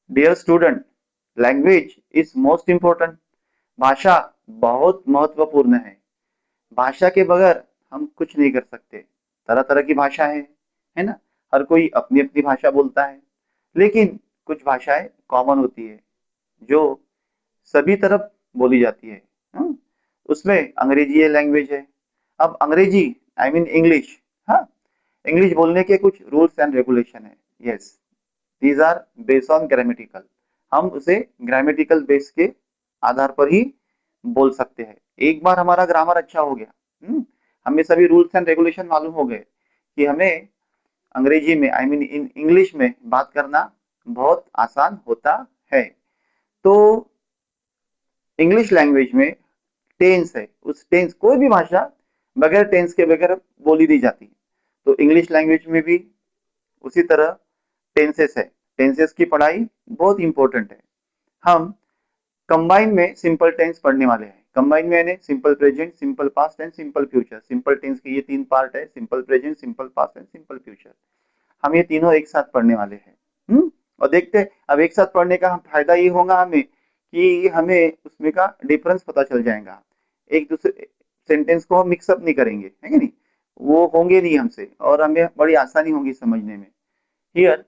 Dear student, language is most important. भाषा बहुत महत्वपूर्ण है। भाषा के बगैर हम कुछ नहीं कर सकते। तरह तरह की भाषा है ना। हर कोई अपनी अपनी भाषा बोलता है, लेकिन कुछ भाषाएं कॉमन होती है जो सभी तरफ बोली जाती है। हाँ? उसमें अंग्रेजी ये लैंग्वेज है। अब अंग्रेजी, आई मीन इंग्लिश। हाँ, इंग्लिश बोलने के कुछ रूल्स एंड रेगुलेशन है। Yes, these are based on grammatical. हम उसे ग्रामेटिकल बेस के आधार पर ही बोल सकते हैं। एक बार हमारा ग्रामर अच्छा हो गया, हमें सभी रूल्स एंड रेगुलेशन मालूम हो गए कि हमें अंग्रेजी में, आई मीन इन इंग्लिश में बात करना बहुत आसान होता है। तो इंग्लिश लैंग्वेज में टेंस है, उस टेंस, कोई भी भाषा बगैर टेंस के बगैर बोली दी जाती है। तो इंग्लिश लैंग्वेज में भी उसी तरह टेंसेस है। टेंसेस की पढ़ाई बहुत इंपॉर्टेंट है। हम कंबाइन में सिंपल टेंस पढ़ने वाले हैं। कंबाइन में यानी simple present, simple past and simple future. Simple tense के ये तीन पार्ट है, simple present, simple past and simple future. हम ये तीनों एक साथ पढ़ने वाले हैं। और देखते हैं, अब एक साथ पढ़ने का फायदा ये होगा हमें कि हमें उसमें का डिफरेंस पता चल जाएगा। एक दूसरे सेंटेंस को हम मिक्सअप नहीं करेंगे, है कि नहीं, वो होंगे नहीं हमसे, और हमें बड़ी आसानी होगी समझने में। Here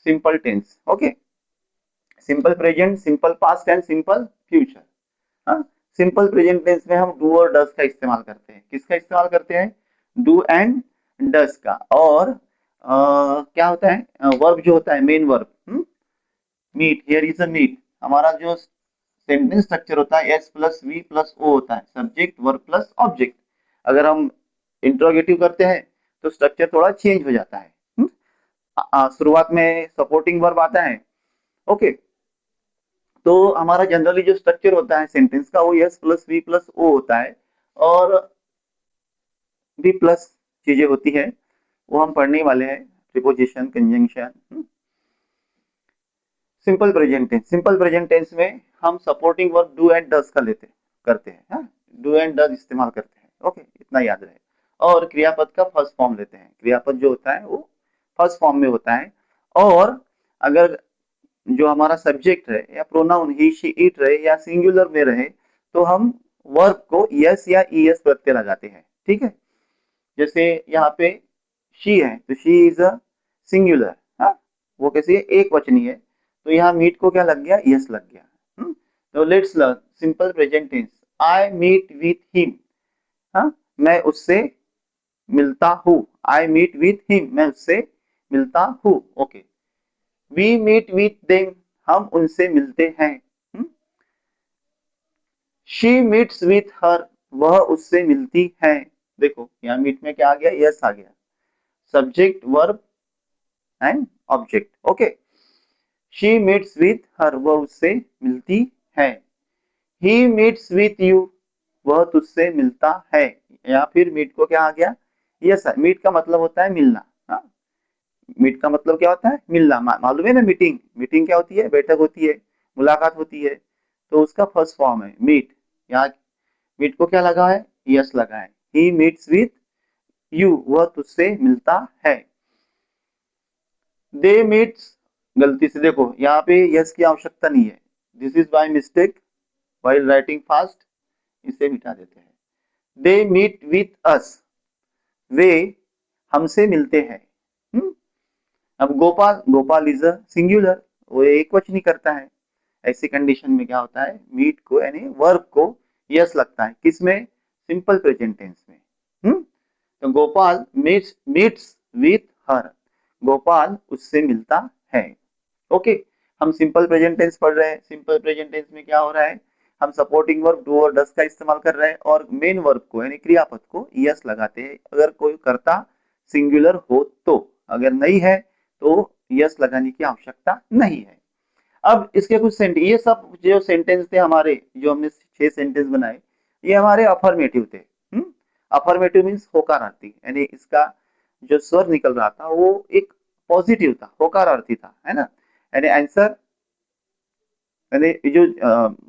simple tense, okay, simple present, simple past and simple future. हाँ, सिंपल प्रेजेंट टेंस में हम डू और डज का इस्तेमाल करते हैं। किसका इस्तेमाल करते हैं? डू एंड डज का। और क्या होता है वर्ब जो होता है, main verb, meet, here is a meet. हमारा जो सेंटेंस स्ट्रक्चर होता है S plus V plus O होता है, सब्जेक्ट वर्ब प्लस ऑब्जेक्ट। अगर हम इंट्रोगेटिव करते हैं तो स्ट्रक्चर थोड़ा चेंज हो जाता है। शुरुआत में सपोर्टिंग वर्ब आता है, ओके। तो हमारा जनरली जो स्ट्रक्चर होता है सेंटेंस का वो S plus V plus O होता है, और भी प्लस चीजें होती है, वो हम पढ़ने वाले हैं। Preposition, conjunction. Simple present tense, simple present tense में हम supporting verb do and does का लेते करते हैं। हाँ? डू एंड डज इस्तेमाल करते हैं, ओके, इतना याद रहे। और क्रियापद का फर्स्ट फॉर्म लेते हैं। क्रियापद जो होता है वो फर्स्ट फॉर्म में होता है। और अगर जो हमारा सब्जेक्ट है या प्रोनाउन ही शी इट रहे या सिंगुलर में रहे, तो हम वर्ब को यस या ईएस प्रत्यय लगाते हैं। ठीक है, जैसे यहाँ पे शी है तो शी इज अ सिंगुलर। हाँ, वो कैसे है? एक वचनी है। तो यहाँ मीट को क्या लग गया? यस लग गया। तो let's learn simple present tense. I meet with him. हाँ, मैं उससे मिलता हूँ। आई मीट विथ हिम, मैं उससे मिलता हूँ, okay. We meet with them, हम उनसे मिलते हैं। शी मीट्स विथ हर, वह उससे मिलती है। देखो यहाँ मीट में क्या आ गया? यस आ गया। Subject verb and object, okay. She meets with her, वह उससे मिलती है। ही मीट्स विथ यू, वह तुझसे मिलता है। या फिर मीट को क्या आ गया? यस। मीट का मतलब होता है मिलना। हाँ, मीट का मतलब क्या होता है? मिलना। मालूम है ना, मीटिंग, मीटिंग क्या होती है? बैठक होती है, मुलाकात होती है। तो उसका फर्स्ट फॉर्म है मीट। यहाँ मीट को क्या लगा है? यस लगा है। ही मीट्स विथ यू, वह तुझसे मिलता है। दे मीट्स, गलती से देखो यहाँ पे यस की आवश्यकता नहीं है। This is by mistake while writing fast, इसे मिटा देते हैं। दे मीट विथ अस, वे हमसे मिलते हैं। हम्म? अब Gopal, Gopal is a singular, वो एक वचनी करता है। ऐसी कंडीशन में क्या होता है? मीट को यानी वर्ब को यस लगता है। किसमें? सिंपल प्रेजेंट टेंस में। तो Gopal meets meets with her, Gopal उससे मिलता है, ओके। हम सिंपल प्रेजेंट टेंस पढ़ रहे हैं। सिंपल प्रेजेंट टेंस में क्या हो रहा है? हम सपोर्टिंग वर्ब डू और डस का इस्तेमाल कर रहे हैं, और मेन वर्ब को यानी क्रियापद को यस लगाते हैं अगर कोई कर्ता सिंगुलर हो तो। अगर नहीं है तो यस लगाने की आवश्यकता नहीं है। अब इसके कुछ सेंटेंस, ये सब जो सेंटेंस थे हमारे, जो हमने 6 सेंटेंस बनाए, ये हमारे अफर्मेटिव थे। अफर्मेटिव मीन्स होकारार्थी, यानी इसका जो स्वर निकल रहा था वो एक पॉजिटिव था, होकारार्थी था, है ना। यानी आंसर, यानी जो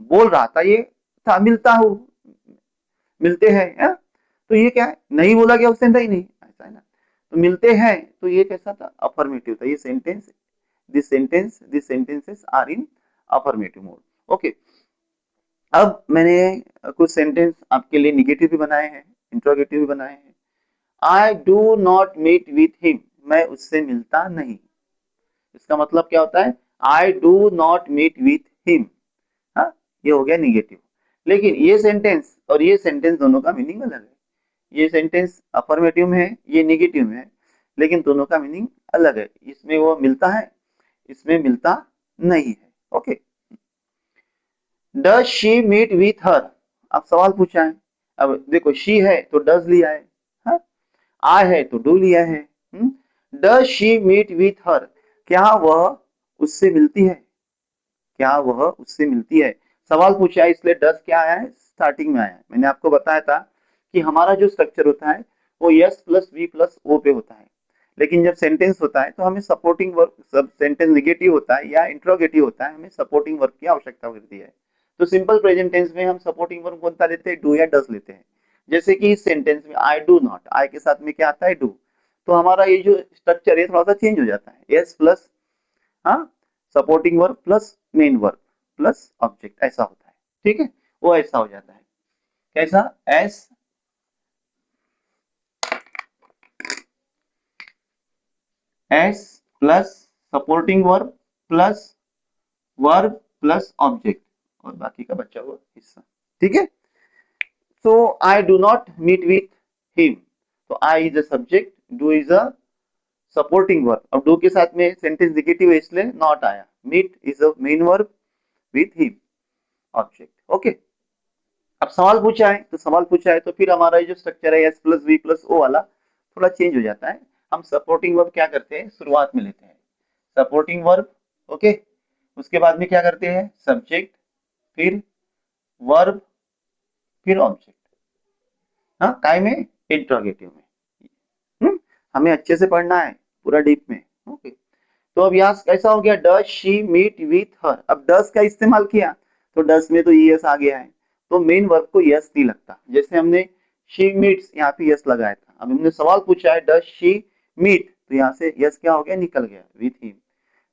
बोल रहा था ये था मिलता हूँ, मिलते हैं, है? तो ये क्या है? नहीं बोला गया उससे, नहीं नहीं, ऐसा है ना। तो मिलते हैं, तो ये कैसा था? अफर्मेटिव था। ये sentence these sentences are in affirmative mode. Okay, अब मैंने कुछ सेंटेंस आपके लिए निगेटिव भी बनाए हैं, इंट्रोगेटिव भी बनाए हैं। I do not meet with him, मैं उससे मिलता नहीं। इसका मतलब क्या होता है? I do not meet with him। हाँ, ये हो गया निगेटिव। लेकिन ये सेंटेंस और ये सेंटेंस दोनों का मीनिंग अलग है। ये सेंटेंस अफर्मेटिव में है, ये निगेटिव में है, लेकिन दोनों का मीनिंग अलग है। इसमें वो मिलता है, इसमें मिलता नहीं है। Okay, does she meet with her, अब सवाल पूछा है। अब देखो, शी है तो डज लिया है, हाँ? आई है तो डू लिया है। Does she meet with her, क्या वह उससे मिलती है? क्या वह उससे मिलती है? सवाल पूछा है, इसलिए डज क्या आया है? स्टार्टिंग में आया है। मैंने आपको बताया था कि हमारा जो स्ट्रक्चर होता है वो S plus V plus O पे होता है, लेकिन जब सेंटेंस होता है तो हमें सपोर्टिंग वर्क, सब सेंटेंस निगेटिव होता है या इंट्रोगेटिव होता है, हमें सपोर्टिंग वर्क की आवश्यकता होती है। तो सिंपल प्रेजेंट टेंस में हम सपोर्टिंग वर्क कौन सा लेते हैं? डू या डज लेते हैं। जैसे कि इस सेंटेंस में आई डू नॉट, आई के साथ में क्या आता है? डू। तो हमारा ये जो स्ट्रक्चर है थोड़ा सा चेंज हो जाता है, यस प्लस हाँ supporting verb plus main verb plus object, ऐसा होता है। ठीक है, वो ऐसा हो जाता है। कैसा? S S plus supporting verb plus verb plus object और बाकी का बचा हुआ हिस्सा। ठीक है, so I do not meet with him, तो I is a subject, do is a supporting verb. अब डू के साथ में सेंटेंस नेगेटिव है इसलिए नॉट आया। Meet is a main verb with him object. Okay, अब सवाल पूछा है तो सवाल पूछा है तो फिर हमारा जो स्ट्रक्चर है S plus V plus O वाला थोड़ा चेंज हो जाता है। हम सपोर्टिंग वर्ब क्या करते हैं? शुरुआत में लेते हैं सपोर्टिंग वर्ब। ओके, उसके बाद में क्या करते हैं? सब्जेक्ट, फिर वर्ब, फिर ऑब्जेक्ट। हाँ, काय में? इंट्रोगेटिव में। हमें अच्छे से पढ़ना है पूरा डीप में। ओके, तो अब यहाँ कैसा हो गया? Does she meet with her. अब डज का इस्तेमाल किया तो डज में तो यस आ गया है, तो मेन वर्ब को यस नहीं लगता। जैसे हमने शी मीट्स, यहाँ पे यस लगाया था। अब हमने सवाल पूछा है डज शी मीट, तो यहाँ से यस क्या हो गया? निकल गया, विथ हिम,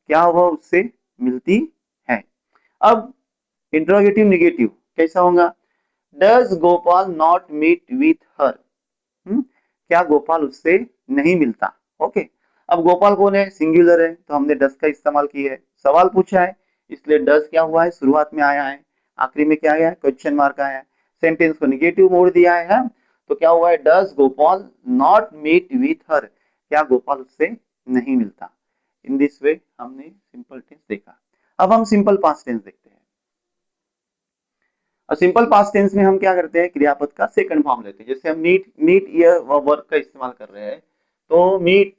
क्या वह उससे मिलती है। अब इंट्रोगेटिव निगेटिव कैसा होगा? Does Gopal not meet with her, क्या गोपाल उससे नहीं मिलता? ओके, अब गोपाल कौन है? सिंगुलर है, तो हमने डज का इस्तेमाल किया है। सवाल पूछा है इसलिए डज क्या हुआ है? शुरुआत में आया है, आखिरी में क्या आया है? क्वेश्चन मार्क आया है। सेंटेंस को निगेटिव मोड़ दिया है, तो क्या हुआ है? Does Gopal not meet with her, क्या गोपाल उससे नहीं मिलता। इन दिस वे हमने सिंपल टेंस देखा। अब हम सिंपल पास्ट टेंस देखते हैं। और सिंपल पास्ट टेंस में हम क्या करते हैं? क्रियापद का सेकंड फॉर्म लेते हैं। जैसे हम मीट, मीट या वर्ब का इस्तेमाल कर रहे हैं, तो मीट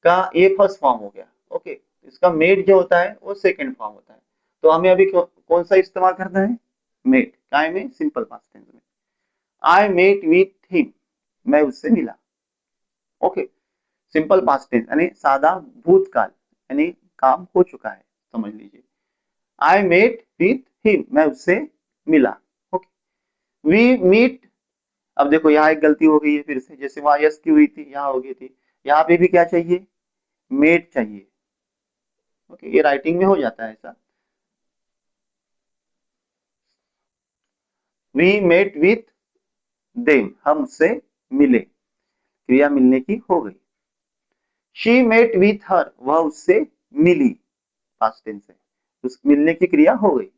का ये फर्स्ट फॉर्म हो गया। ओके, इसका मेट जो होता है वो सेकंड फॉर्म होता है। तो हमें अभी कौन सा इस्तेमाल करना है? मेट। काय में? सिंपल पास्ट टेंस में। आई मेट विथ हिम, मैं उससे मिला। ओके, सिंपल पास्ट टेंस यानी सादा भूतकाल, यानी काम हो चुका है, समझ लीजिए। आई मेट विथ हिम, मैं उससे मिला। ओके, वी मीट, अब देखो यहाँ एक गलती हो गई है फिर से, जैसे वहां यस की हुई थी यहाँ हो गई थी, यहाँ पे भी क्या चाहिए? मेट चाहिए। ओके, ये राइटिंग में हो जाता है ऐसा। वी मेट विथ देम, हम उससे मिले, क्रिया मिलने की हो गई। शी मेट विथ हर, वह उससे मिली, पास्ट टेंस है, उस मिलने की क्रिया हो गई।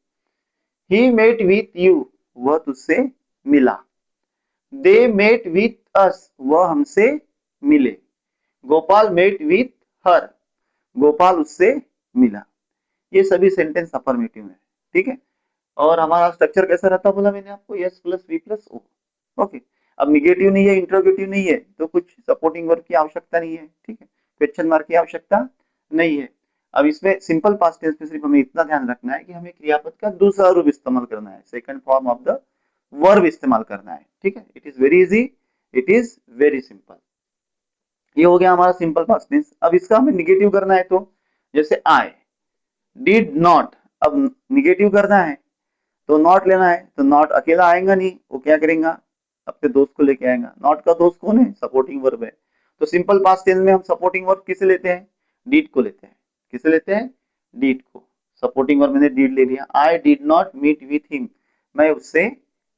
ही मेट विथ यू, वह तुझसे मिला। दे मेट विथ अस, वह हमसे मिले। Gopal met with her, Gopal उससे मिला। ये सभी सेंटेंस अफर्मेटिव है। ठीक है, और हमारा स्ट्रक्चर कैसा रहता बोला मैंने आपको? S plus V plus O. Okay, अब निगेटिव नहीं है, इंट्रोगेटिव नहीं है, तो कुछ सपोर्टिंग वर्ब की आवश्यकता नहीं है। ठीक है, क्वेश्चन मार्क की आवश्यकता नहीं है। अब इसमें सिंपल पास्ट टेंस में सिर्फ हमें इतना ध्यान रखना है कि हमें क्रियापद का दूसरा रूप इस्तेमाल करना है, second form of the verb इस्तेमाल करना है। ठीक है, it is very easy, it is very simple. ये हो गया हमारा सिंपल पास्ट टेंस। अब इसका हमें निगेटिव करना है, तो जैसे आई डिड नॉट, अब निगेटिव करना है तो नॉट लेना है, तो नॉट अकेला आएगा नहीं, वो क्या करेगा? अपने दोस्त को लेके आएगा। नॉट का दोस्त कौन है? सपोर्टिंग वर्ब है। तो सिंपल पास्ट टेंस में हम सपोर्टिंग वर्ब किसे लेते हैं? डिड को लेते हैं। किसे लेते हैं? डिड को। सपोर्टिंग वर्ब मैंने डिड ले लिया। I did not meet with him, मैं उससे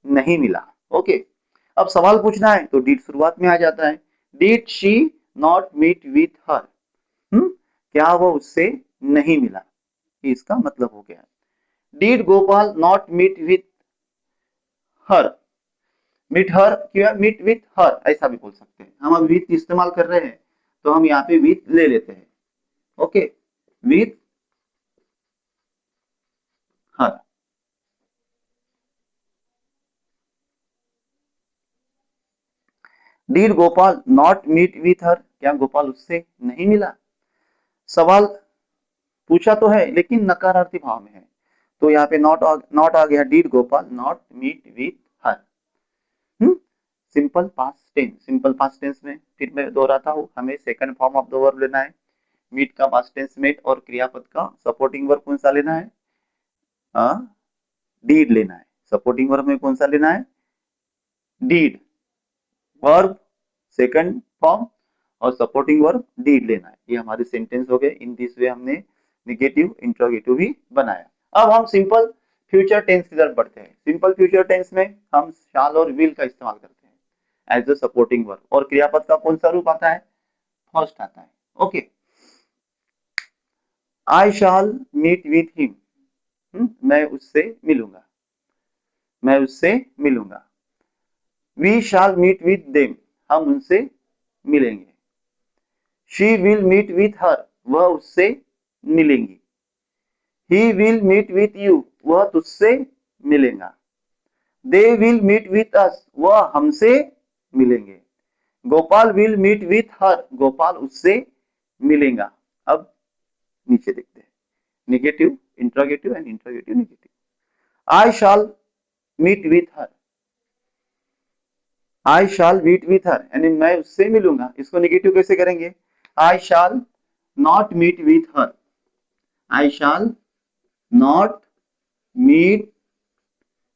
नहीं मिला। ओके, अब सवाल पूछना है तो डिड शुरुआत में आ जाता है। Did she not meet with her, क्या वो उससे नहीं मिला, ये इसका मतलब हो गया। Did Gopal not meet with her, meet her क्या, मीट विथ हर ऐसा भी बोल सकते हैं। हम अब विथ इस्तेमाल कर रहे हैं तो हम यहाँ पे विथ ले लेते हैं। Okay, with her. Did Gopal not meet with her, क्या गोपाल उससे नहीं मिला। सवाल पूछा तो है लेकिन नकारार्थी भाव में है, तो यहाँ पे नॉट आ गया। Did Gopal not meet with her. Simple past tense, simple past tense में फिर मैं दोहराता हूँ, हमें second form of the verb लेना है। मीट का पास्ट टेंस मेट और क्रियापद का सपोर्टिंग वर्ब कौन सा लेना है? डीड लेना है। सपोर्टिंग वर्ब में कौन सा लेना है? डीड। वर्ब सेकंड फॉर्म और सपोर्टिंग वर्ब डीड लेना है। ये हमारे सेंटेंस हो गए। इन दिस वे हमने निगेटिव इंट्रोगेटिव भी बनाया। अब हम सिंपल फ्यूचर टेंस की तरफ बढ़ते हैं। सिंपल फ्यूचर टेंस में हम शाल और विल का इस्तेमाल करते हैं एज अ सपोर्टिंग वर्ब, और क्रियापद का कौन सा रूप आता है? फर्स्ट आता है। Okay, I shall meet with him, मैं उससे मिलूंगा, मैं उससे मिलूंगा। We shall meet with them, हम उनसे मिलेंगे। She will meet with her, वह उससे मिलेंगी। He will meet with you, वह तुझसे मिलेगा। They will meet with us, वह हमसे मिलेंगे। Gopal will meet with her, Gopal उससे मिलेगा। अब नीचे देखते हैं, negative interrogative and interrogative negative. I shall meet with her, I shall meet with her यानी मैं उससे मिलूंगा। इसको निगेटिव कैसे करेंगे? I shall not meet with her, I shall not meet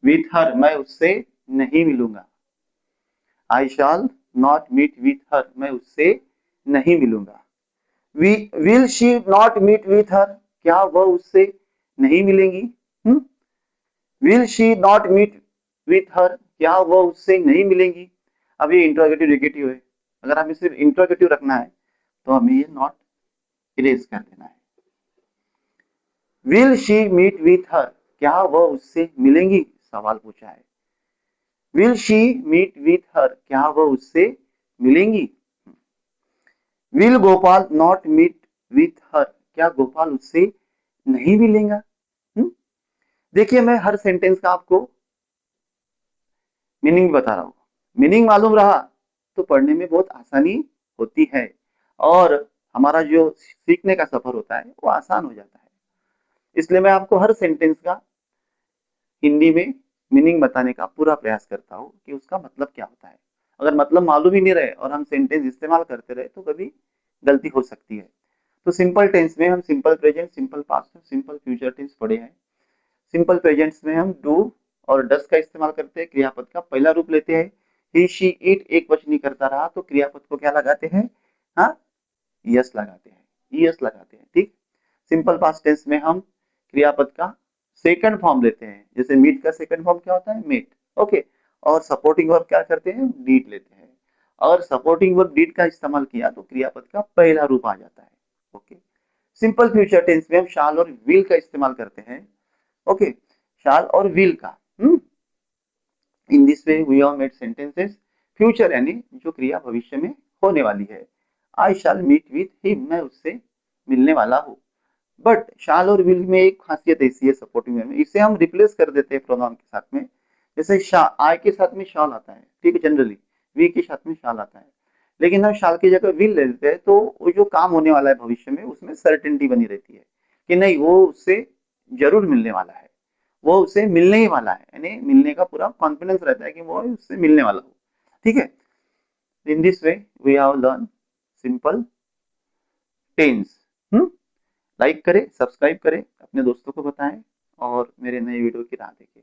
with her, मैं उससे नहीं मिलूंगा। I shall not meet with her, मैं उससे नहीं मिलूंगा। Will she not meet with her, क्या वह उससे नहीं मिलेंगी? Will she not meet with her, क्या वह उससे नहीं मिलेंगी। अब ये इंट्रोगेटिव नेगेटिव है, अगर हमें सिर्फ इंट्रोगेटिव रखना है तो हमें ये नॉट इरेज कर देना है। Will she meet with her, क्या वह उससे मिलेंगी, सवाल पूछा है। Will she meet with her, क्या वह उससे मिलेंगी। Will Gopal not meet with her, क्या गोपाल उससे नहीं मिलेगा। देखिए मैं हर सेंटेंस का आपको मीनिंग बता रहा हूं। मीनिंग मालूम रहा तो पढ़ने में बहुत आसानी होती है और हमारा जो सीखने का सफर होता है वो आसान हो जाता है। इसलिए मैं आपको हर सेंटेंस का हिंदी में मीनिंग बताने का पूरा प्रयास करता हूँ कि उसका मतलब क्या होता है। अगर मतलब मालूम ही नहीं रहे और हम सेंटेंस इस्तेमाल करते रहे तो कभी गलती हो सकती है। तो सिंपल टेंस में हम simple present, simple past, simple future tense पढ़े हैं। सिंपल प्रेजेंट्स में हम डू और डस का इस्तेमाल करते हैं। क्रियापद का पहला रूप लेते हैं। ही शी इट एक वचनी करता रहा तो क्रियापद को क्या लगाते हैं? हाँ, यस लगाते हैं, यस लगाते हैं। ठीक। सिंपल पास्ट टेंस में हम क्रियापद का सेकंड फॉर्म लेते हैं। जैसे मीट का सेकंड फॉर्म क्या होता है? मेट। ओके, और सपोर्टिंग वर्ब क्या करते हैं? डीड लेते हैं। और सपोर्टिंग वर्ब डीड का इस्तेमाल किया तो क्रियापद का पहला रूप आ जाता है। ओके, सिंपल फ्यूचर टेंस में हम शाल और विल का इस्तेमाल करते हैं। ओके, शाल और विल का। In this way we have made sentences. Future यानी जो क्रिया भविष्य में होने वाली है। I shall meet with him, मैं उससे मिलने वाला हूँ। बट शाल और विल में एक खासियत ऐसी है सपोर्टिंग में, इसे हम रिप्लेस कर देते हैं प्रोनाउन के साथ में। जैसे आई के साथ में शाल आता है, ठीक है, जनरली वी के साथ में शाल आता है, लेकिन हम शाल की जगह विल ले लेते हैं तो वो जो काम होने वाला है भविष्य में उसमें सर्टेनिटी बनी रहती है कि नहीं वो उससे जरूर मिलने वाला है, वो उससे मिलने ही वाला है, यानी मिलने का पूरा कॉन्फिडेंस रहता है कि वो उससे मिलने वाला हो। ठीक है, in this way we have learn simple tense. Like करें, सब्सक्राइब करें, अपने दोस्तों को बताएं और मेरे नए वीडियो की राह देखें।